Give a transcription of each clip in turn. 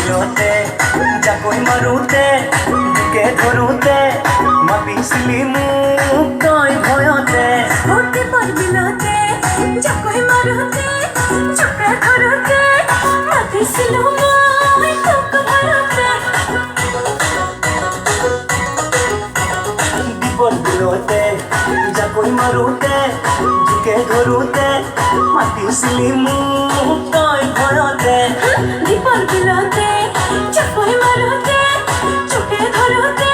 বিপদে যাকৈ মাৰোতে বুকে ধৰোতে মাতিছিলি মোক তই ভয়তে বিপদে যাকৈ মাৰোতে চুকে ধৰোতে মাতিছিলো মই তোক ভয়তে বিপদে যাকৈ মাৰোতে বুকে ধৰোতে মাতিছিলি মোক তই ভয়তে বিপদে যাকৈ মাৰোতে চুকে ধৰোতে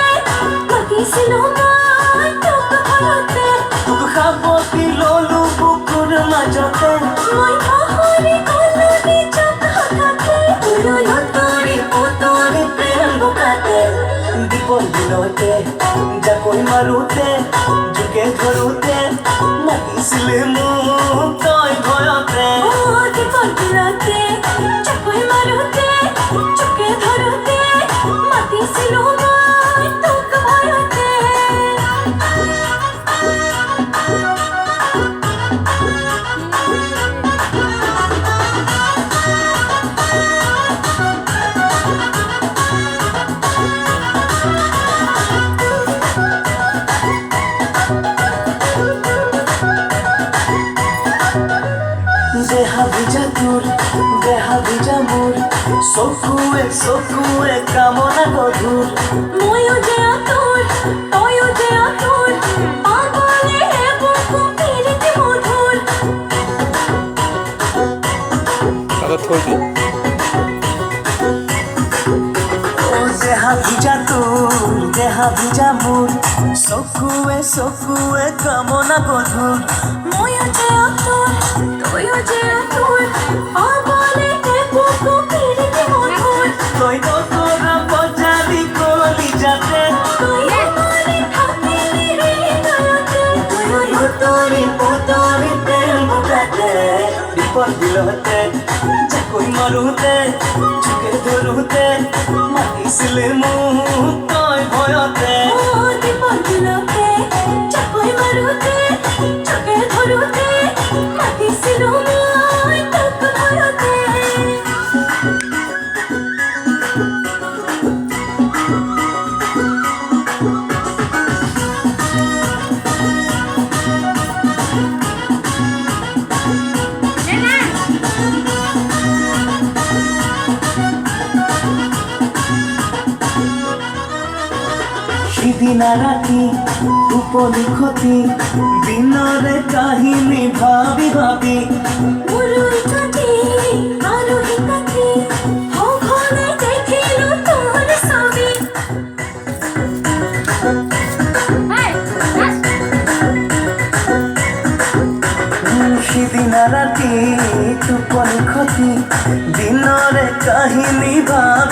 মাতিছিলো মই তোক ভয়তে তোক সাৱটি ললো বুকুৰ মাজতে মই পাহৰি গলো নিজক হঠাতে উৰুলো তৰি পুতৰি প্ৰেম বোকাতে বিপদে যাকৈ মাৰোতে বুকে ধৰোতে মাতিছিলি মোক তই ভয়তে বিপদে যাকৈ মাৰোতে চুকে ধৰোতে মাতিছিলো মই তোক ভয়তে দেহা ভিজা তোৰ দেহা ভিজা মোৰ চকুৱে চকুৱে কামনা গধুৰ ময়ো যে তোৰ তয়ো যে তোৰ পাগলে বুকু পিৰিতি মধুৰ দেহা ভিজা তোৰ দেহা ভিজা মোৰ চকুৱে চকুৱে কামনা গধুৰ ময়ো যে তোৰ তয়ো যে তোৰ পাগলে বুকু পিৰিতি মধুৰ তই নতৰা বজালি কলি যাতে তই আমাৰে থাকিলি হৃদয়তে পুতৰি পুতৰি প্ৰেম বোকাতে বিপদে যাকৈ মাৰোতে চুকে ধৰোতে মাতিছিলে মোক তই ভয়তে বিপদে যাকৈ মাৰোতে চুকে ধৰোতে মাতিছিলো মই তোক ভয়তে সিদিনা ৰাতি টোপনি খতি দিনৰে কাহিনী ভাবি ভাবি মুৰুই কাটি আলহী কাটি সঘনে দেখিলো তোৰ ছবি সিদিনা ৰাতি টোপনি খতি দিনৰে কাহিনী ভাবি